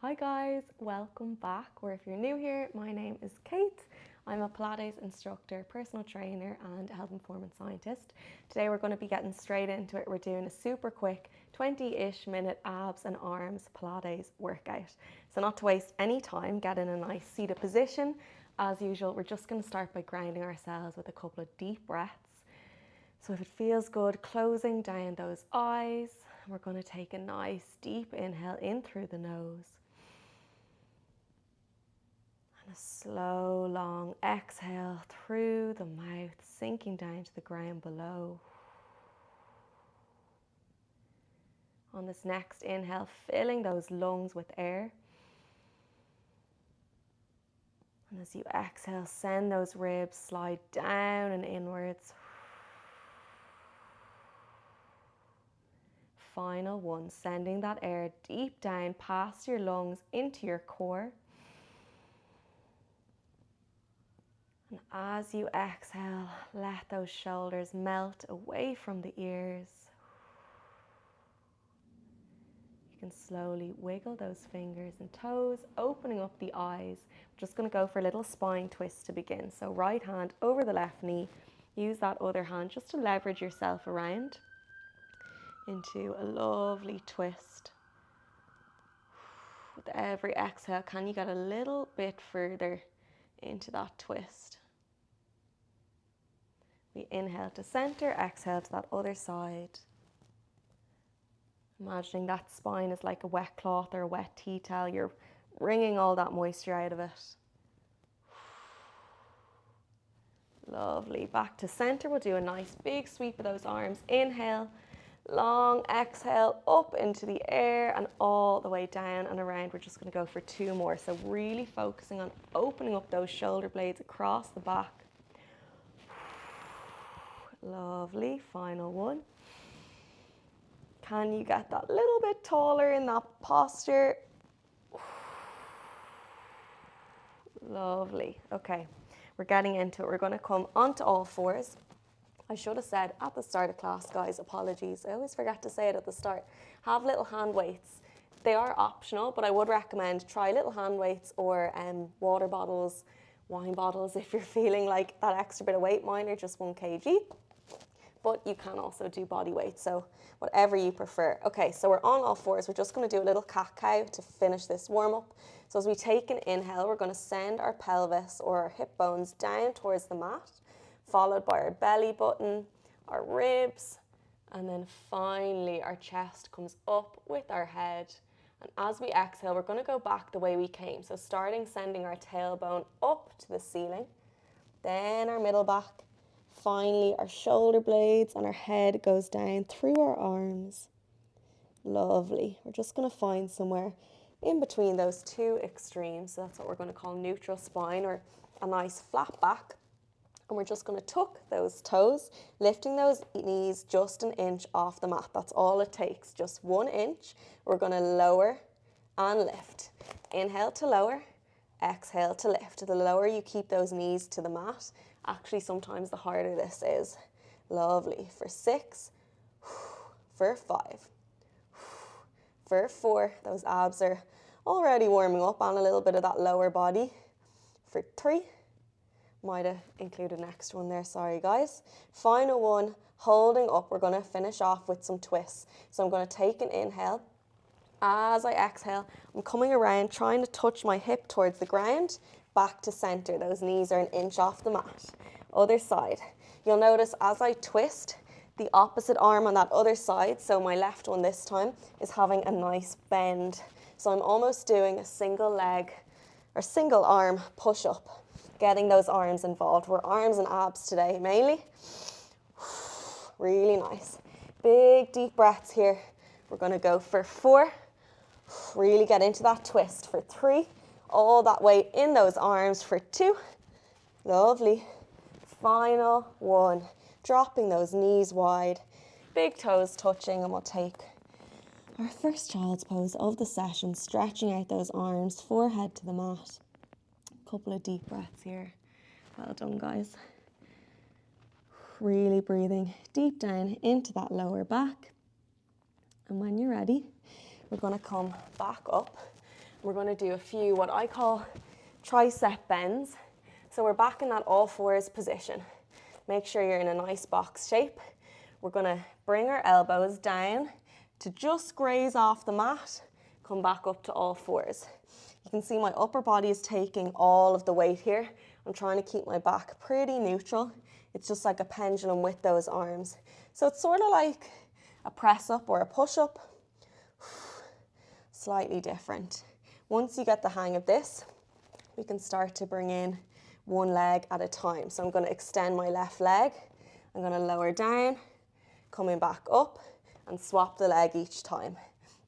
Hi guys, welcome back. Or if you're new here, my name is Kate. I'm a Pilates instructor, personal trainer, and health informant scientist. Today we're going to be getting straight into it. We're doing a super quick 20-ish minute abs and arms Pilates workout. So not to waste any time, get in a nice seated position. As usual, we're just going to start by grounding ourselves with a couple of deep breaths. So if it feels good, closing down those eyes. We're going to take a nice deep inhale in through the nose. And a slow, long exhale through the mouth, sinking down to the ground below. On this next inhale, filling those lungs with air. And as you exhale, send those ribs slide down and inwards. Final one, sending that air deep down past your lungs into your core. And as you exhale, let those shoulders melt away from the ears. You can slowly wiggle those fingers and toes, opening up the eyes. We're just going to go for a little spine twist to begin. So right hand over the left knee. Use that other hand just to leverage yourself around into a lovely twist. With every exhale, can you get a little bit further into that twist? We inhale to center, exhale to that other side. Imagining that spine is like a wet cloth or a wet tea towel. You're wringing all that moisture out of it. Lovely. Back to center. We'll do a nice big sweep of those arms. Inhale, long exhale up into the air and all the way down and around. We're just going to go for two more. So really focusing on opening up those shoulder blades across the back. Lovely. Final one. Can you get that little bit taller in that posture? Lovely. Okay, we're getting into it. We're going to come onto all fours. I should have said at the start of class, guys, apologies. I always forget to say it at the start. Have little hand weights. They are optional, but I would recommend try little hand weights or water bottles, wine bottles if you're feeling like that extra bit of weight. Mine are just 1 kg. But you can also do body weight, so whatever you prefer. Okay, so we're on all fours. We're just going to do a little cat-cow to finish this warm-up. So as we take an inhale, we're going to send our pelvis or our hip bones down towards the mat, followed by our belly button, our ribs, and then finally our chest comes up with our head. And as we exhale, we're going to go back the way we came. So starting sending our tailbone up to the ceiling, then our middle back. Finally, our shoulder blades and our head goes down through our arms. Lovely. We're just going to find somewhere in between those two extremes. So that's what we're going to call neutral spine or a nice flat back. And we're just going to tuck those toes, lifting those knees just an inch off the mat. That's all it takes, just 1 inch. We're going to lower and lift. Inhale to lower, exhale to lift. The lower you keep those knees to the mat, actually sometimes the harder this is. Lovely. For 6, for 5, for 4, those abs are already warming up on a little bit of that lower body. For 3, might have included an extra one there, sorry guys. Final one, holding up, we're going to finish off with some twists. So I'm going to take an inhale. As I exhale, I'm coming around, trying to touch my hip towards the ground, back to center. Those knees are an inch off the mat. Other side. You'll notice as I twist, the opposite arm on that other side, so my left one this time, is having a nice bend. So I'm almost doing a single leg or single arm push up, getting those arms involved. We're arms and abs today mainly. Really nice. Big deep breaths here. We're going to go for 4. Really get into that twist for 3. All that weight in those arms for 2. Lovely. Final 1. Dropping those knees wide. Big toes touching, and we'll take our first child's pose of the session, stretching out those arms, forehead to the mat. A couple of deep breaths here. Well done, guys. Really breathing deep down into that lower back. And when you're ready, we're going to come back up We're going to do a few what I call tricep bends. So we're back in that all fours position. Make sure you're in a nice box shape. We're going to bring our elbows down to just graze off the mat, come back up to all fours. You can see my upper body is taking all of the weight here. I'm trying to keep my back pretty neutral. It's just like a pendulum with those arms. So it's sort of like a press up or a push up. Slightly different. Once you get the hang of this, we can start to bring in one leg at a time. So I'm going to extend my left leg. I'm going to lower down, coming back up, and swap the leg each time.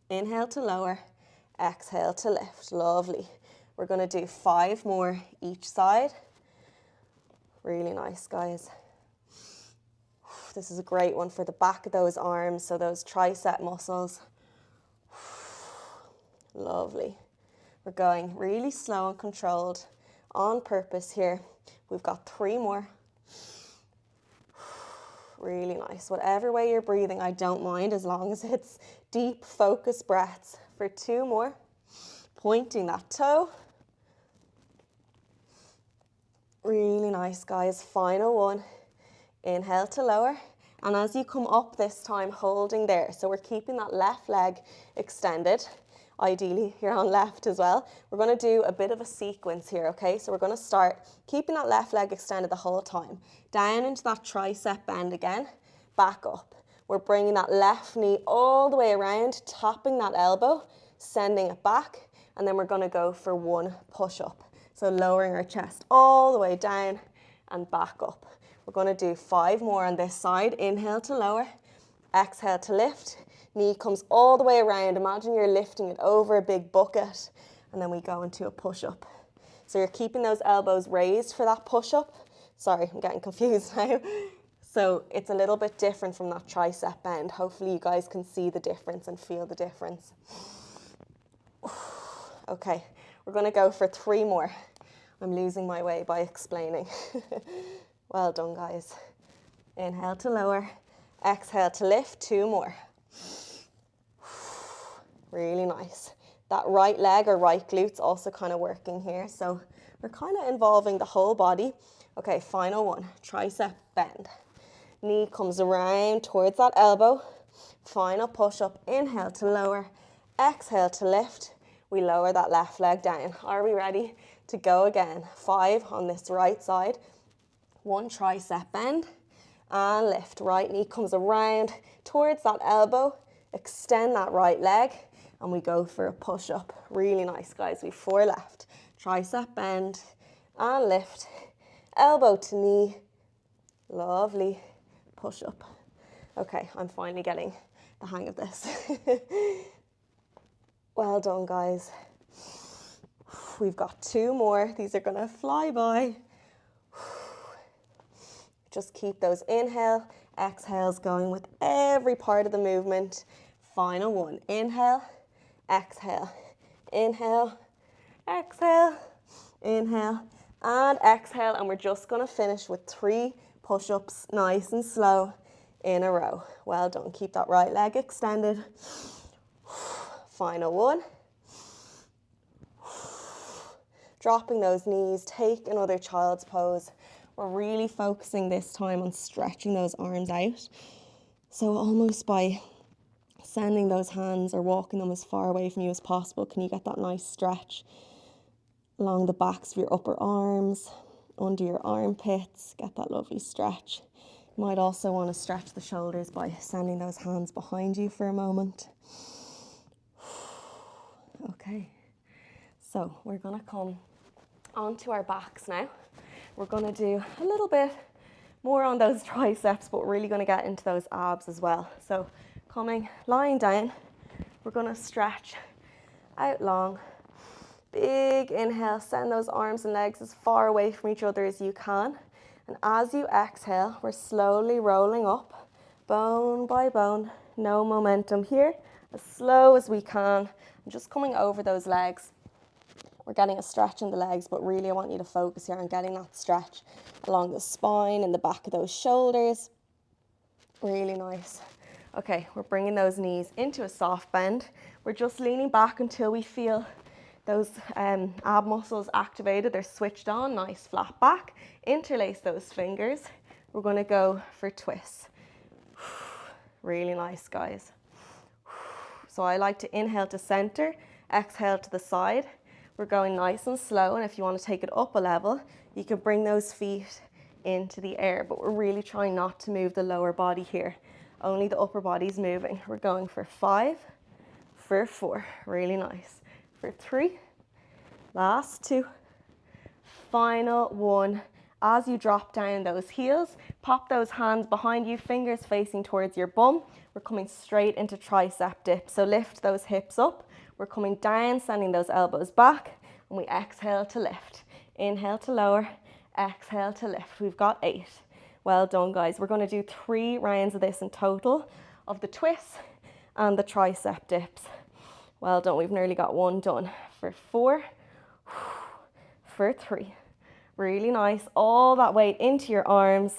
Inhale to lower, exhale to lift. Lovely. We're going to do 5 more each side. Really nice, guys. This is a great one for the back of those arms, so those tricep muscles. Lovely. We're going really slow and controlled on purpose here. We've got 3 more. Really nice. Whatever way you're breathing, I don't mind as long as it's deep, focused breaths. For 2 more. Pointing that toe. Really nice, guys. Final one. Inhale to lower. And as you come up this time, holding there. So we're keeping that left leg extended. Ideally, you're on left as well. We're going to do a bit of a sequence here, okay? So we're going to start keeping that left leg extended the whole time. Down into that tricep bend again. Back up. We're bringing that left knee all the way around, tapping that elbow, sending it back. And then we're going to go for 1 push-up. So lowering our chest all the way down and back up. We're going to do 5 more on this side. Inhale to lower, exhale to lift. Knee comes all the way around. Imagine you're lifting it over a big bucket. And then we go into a push-up. So you're keeping those elbows raised for that push-up. Sorry, I'm getting confused now. So it's a little bit different from that tricep bend. Hopefully you guys can see the difference and feel the difference. Okay, we're going to go for 3 more. I'm losing my way by explaining. Well done, guys. Inhale to lower, exhale to lift. 2 more. Really nice. That right leg or right glute's also kind of working here. So we're kind of involving the whole body. Okay, final one. Tricep bend. Knee comes around towards that elbow. Final push up. Inhale to lower, exhale to lift. We lower that left leg down. Are we ready to go again? 5 on this right side. 1 tricep bend and lift. Right knee comes around towards that elbow. Extend that right leg and we go for a push up. Really nice, guys. We've 4 left. Tricep bend and lift. Elbow to knee. Lovely. Push up. Okay, I'm finally getting the hang of this. Well done, guys. We've got 2 more. These are going to fly by. Just keep those inhale, exhales going with every part of the movement. Final one. Inhale, exhale, inhale, exhale, inhale, and exhale. And we're just going to finish with 3 push-ups, nice and slow, in a row. Well done. Keep that right leg extended. Final one. Dropping those knees, take another child's pose. We're really focusing this time on stretching those arms out. So almost by sending those hands or walking them as far away from you as possible, can you get that nice stretch along the backs of your upper arms, under your armpits, get that lovely stretch. You might also want to stretch the shoulders by sending those hands behind you for a moment. Okay, so we're going to come onto our backs now. We're going to do a little bit more on those triceps, but we're really going to get into those abs as well. So lying down, we're going to stretch out long. Big inhale, send those arms and legs as far away from each other as you can. And as you exhale, we're slowly rolling up, bone by bone, no momentum here, as slow as we can. And just coming over those legs. We're getting a stretch in the legs, but really I want you to focus here on getting that stretch along the spine and the back of those shoulders. Really nice. Okay, we're bringing those knees into a soft bend. We're just leaning back until we feel those ab muscles activated, they're switched on, nice flat back. Interlace those fingers. We're going to go for twists. Really nice, guys. So I like to inhale to center, exhale to the side. We're going nice and slow, and if you want to take it up a level, you can bring those feet into the air, but we're really trying not to move the lower body here. Only the upper body's moving. We're going for 5, for 4, really nice. For 3, last 2, final 1. As you drop down those heels, pop those hands behind you, fingers facing towards your bum. We're coming straight into tricep dip. So lift those hips up. We're coming down, sending those elbows back, and we exhale to lift. Inhale to lower, exhale to lift. We've got 8. Well done, guys. We're going to do 3 rounds of this in total, of the twists and the tricep dips. Well done. We've nearly got 1 done. For 4, for 3. Really nice. All that weight into your arms.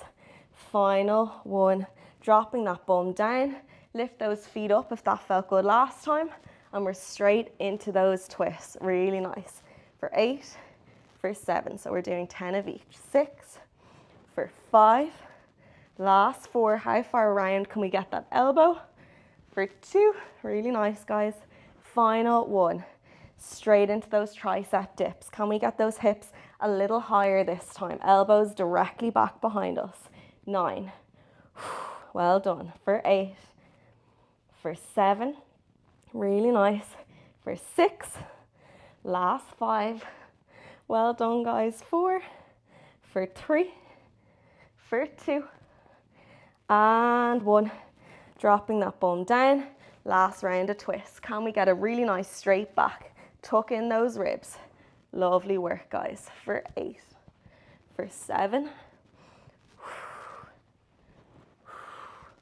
Final 1. Dropping that bum down. Lift those feet up if that felt good last time. And we're straight into those twists. Really nice. For 8, for 7. So we're doing 10 of each. 6, for 5. Last 4. How far around can we get that elbow? For 2. Really nice, guys. Final 1. Straight into those tricep dips. Can we get those hips a little higher this time? Elbows directly back behind us. 9. Well done. For 8. For 7. Really nice. For 6. Last 5. Well done, guys. 4. For 3. For 2. And 1. Dropping that bum down. Last round of twists. Can we get a really nice straight back? Tuck in those ribs. Lovely work, guys. For 8. For 7.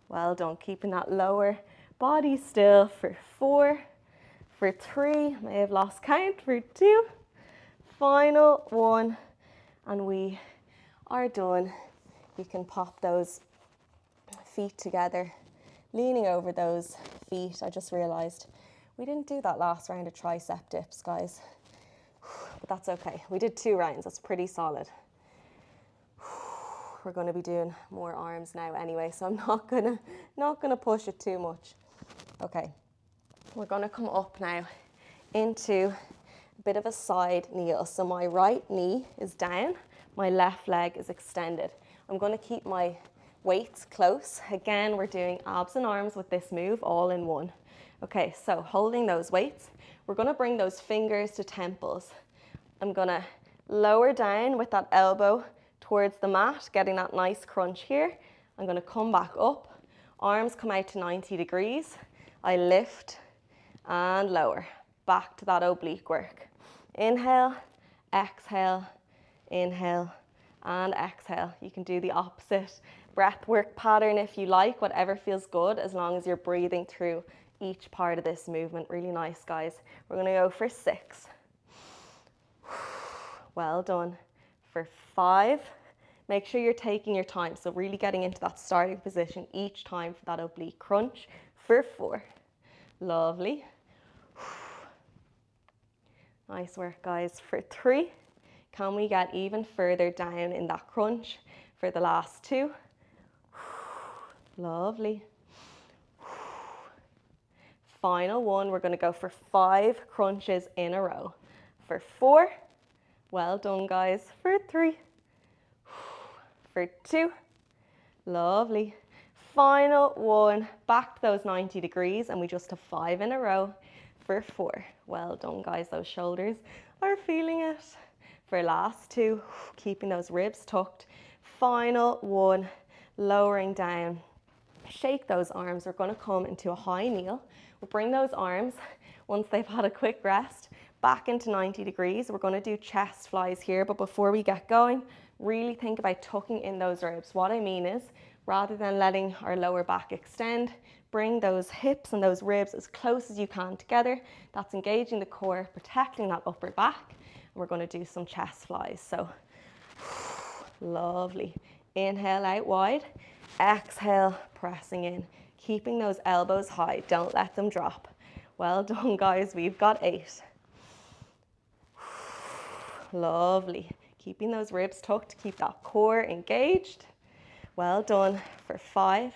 Well done. Keeping that lower body still. For 4. For 3. May have lost count. For 2. Final 1. And we are done. You can pop those feet together, leaning over those feet. I just realized we didn't do that last round of tricep dips, guys. But that's okay. We did 2 rounds. That's pretty solid. We're going to be doing more arms now anyway, so I'm not gonna push it too much. Okay. We're going to come up now into a bit of a side kneel. So my right knee is down, my left leg is extended. I'm going to keep my weights close. Again, we're doing abs and arms with this move all in one. Okay, so holding those weights, we're going to bring those fingers to temples. I'm going to lower down with that elbow towards the mat, getting that nice crunch here. I'm going to come back up, arms come out to 90 degrees. I lift and lower, back to that oblique work. Inhale, exhale, inhale, and exhale. You can do the opposite breath work pattern if you like, whatever feels good, as long as you're breathing through each part of this movement. Really nice, guys. We're going to go for 6. Well done. For 5. Make sure you're taking your time, so really getting into that starting position each time for that oblique crunch. For 4. Lovely. Nice work, guys. For 3. Can we get even further down in that crunch for the last 2? Lovely. Final 1, we're going to go for 5 crunches in a row. For 4. Well done, guys. For 3. For 2. Lovely. Final 1, back to those 90 degrees, and we just have 5 in a row. For 4. Well done, guys. Those shoulders are feeling it. For last 2, keeping those ribs tucked. Final 1, lowering down. Shake those arms. We're going to come into a high kneel. We'll bring those arms, once they've had a quick rest, back into 90 degrees. We're going to do chest flies here, but before we get going, really think about tucking in those ribs. What I mean is, rather than letting our lower back extend, bring those hips and those ribs as close as you can together. That's engaging the core, protecting that upper back. And we're going to do some chest flies. So, lovely. Inhale out wide. Exhale, pressing in. Keeping those elbows high. Don't let them drop. Well done, guys. We've got 8. Lovely. Keeping those ribs tucked, keep that core engaged. Well done for 5,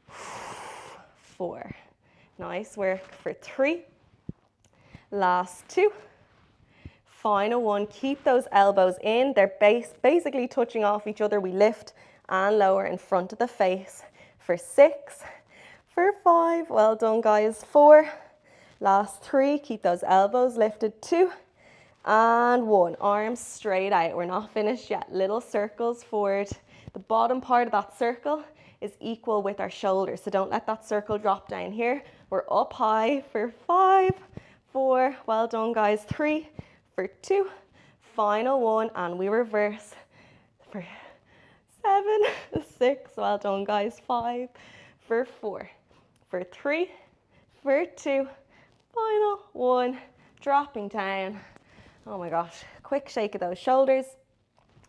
4. Nice work for 3. Last 2. Final 1. Keep those elbows in. They're basically touching off each other. We lift and lower in front of the face for 6, for 5. Well done, guys. 4. Last 3. Keep those elbows lifted. 2. And 1. Arms straight out. We're not finished yet. Little circles forward. The bottom part of that circle is equal with our shoulders, so don't let that circle drop down here. We're up high for 5, 4. Well done, guys. 3, for 2. Final 1, and we reverse for 7, 6. Well done, guys. 5, for 4, for 3, for 2. Final 1. Dropping down. Oh my gosh. Quick shake of those shoulders,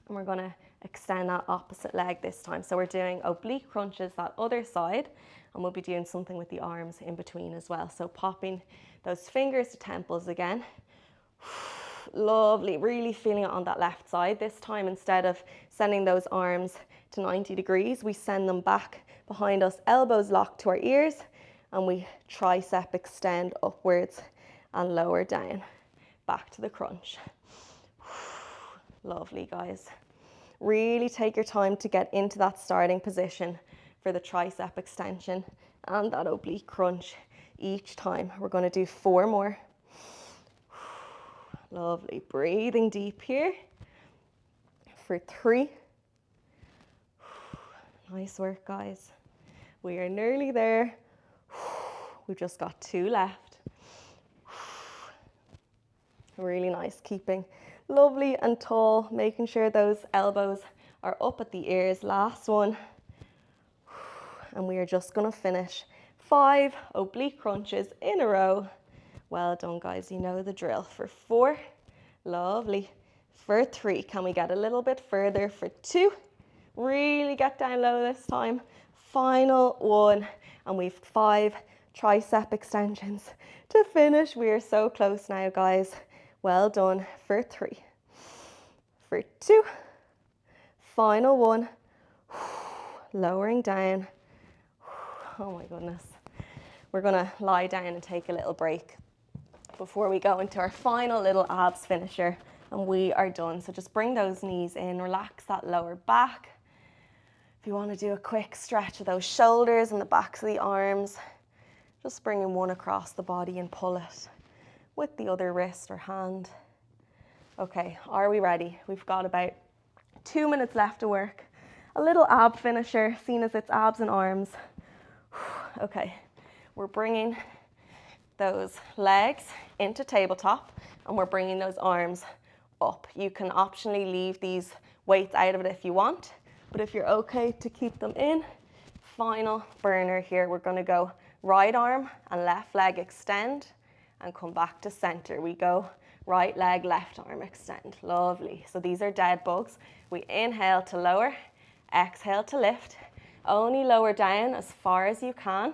and we're going to extend that opposite leg this time. So we're doing oblique crunches that other side, and we'll be doing something with the arms in between as well. So popping those fingers to temples again. Lovely. Really feeling it on that left side. This time, instead of sending those arms to 90 degrees, we send them back behind us, elbows locked to our ears, and we tricep extend upwards and lower down. Back to the crunch. Lovely, guys. Really take your time to get into that starting position for the tricep extension and that oblique crunch each time. We're going to do 4 more. Lovely. Breathing deep here for 3. Nice work, guys. We are nearly there. We've just got 2 left. Really nice. Keeping lovely and tall, making sure those elbows are up at the ears. Last one. And we are just going to finish 5 oblique crunches in a row. Well done, guys. You know the drill. For 4. Lovely. For 3. Can we get a little bit further? For 2. Really get down low this time. Final 1. And we've 5 tricep extensions to finish. We are so close now, guys. Well done for 3. For 2. Final 1. Lowering down. Oh my goodness. We're going to lie down and take a little break before we go into our final little abs finisher, and we are done. So just bring those knees in, relax that lower back. If you want to do a quick stretch of those shoulders and the backs of the arms, just bringing one across the body and pull it with the other wrist or hand. Okay, are we ready? We've got about 2 minutes left to work. A little ab finisher, seen as it's abs and arms. Okay, we're bringing those legs into tabletop, and we're bringing those arms up. You can optionally leave these weights out of it if you want, but if you're okay to keep them in, final burner here. We're going to go right arm and left leg extend and come back to center. We go right leg, left arm extend. Lovely. So these are dead bugs. We inhale to lower, exhale to lift. Only lower down as far as you can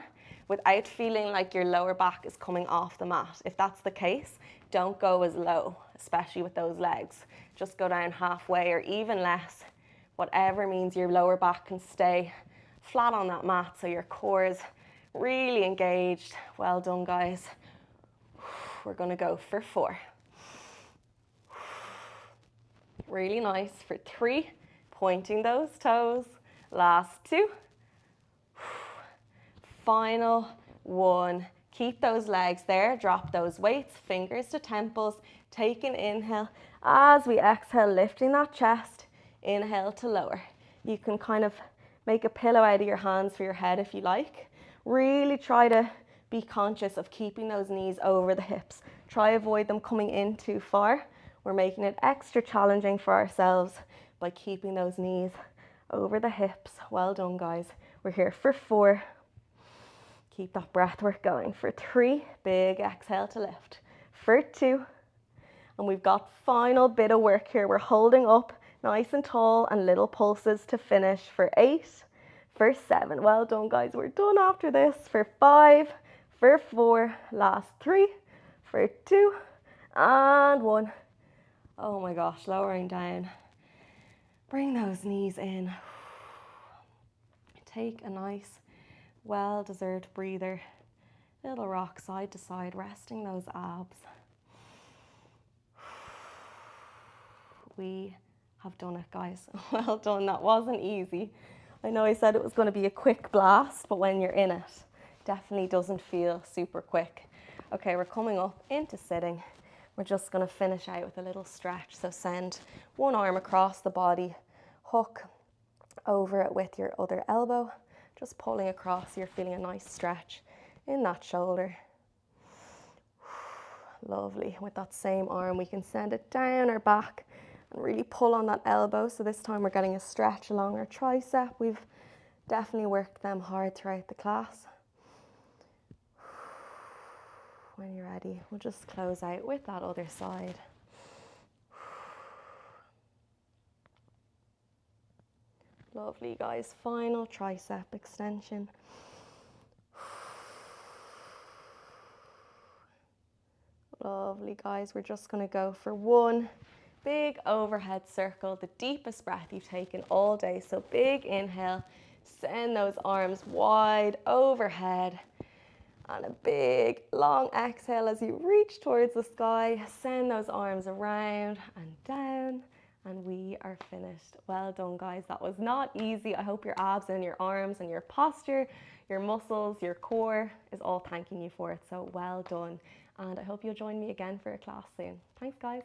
without feeling like your lower back is coming off the mat. If that's the case, don't go as low, especially with those legs. Just go down halfway or even less, whatever means your lower back can stay flat on that mat so your core is really engaged. Well done, guys. We're going to go for 4. Really nice for 3, pointing those toes. Last 2. Final 1. Keep those legs there, drop those weights, fingers to temples, take an inhale. As we exhale, lifting that chest, inhale to lower. You can kind of make a pillow out of your hands for your head if you like. Really try to be conscious of keeping those knees over the hips. Try avoid them coming in too far. We're making it extra challenging for ourselves by keeping those knees over the hips. Well done, guys. We're here for 4. Keep that breath work going. For 3, big exhale to lift. For 2, and we've got final bit of work here. We're holding up nice and tall and little pulses to finish. For 8, for 7. Well done, guys. We're done after this. For 5, for 4, last 3, for 2, and 1. Oh my gosh, lowering down. Bring those knees in. Take a nice, well-deserved breather. Little rock side to side, resting those abs. We have done it, guys. Well done. That wasn't easy. I know I said it was going to be a quick blast, but when you're in it, definitely doesn't feel super quick. Okay, we're coming up into sitting. We're just going to finish out with a little stretch. So send one arm across the body, hook over it with your other elbow, just pulling across. You're feeling a nice stretch in that shoulder. Lovely. With that same arm, we can send it down our back and really pull on that elbow. So this time we're getting a stretch along our tricep. We've definitely worked them hard throughout the class. When you're ready, we'll just close out with that other side. Lovely, guys. Final tricep extension. Lovely, guys. We're just going to go for one big overhead circle, the deepest breath you've taken all day. So big inhale, send those arms wide overhead. And a big long exhale as you reach towards the sky. Send those arms around and down. And we are finished. Well done, guys. That was not easy. I hope your abs and your arms and your posture, your muscles, your core is all thanking you for it. So well done. And I hope you'll join me again for a class soon. Thanks, guys.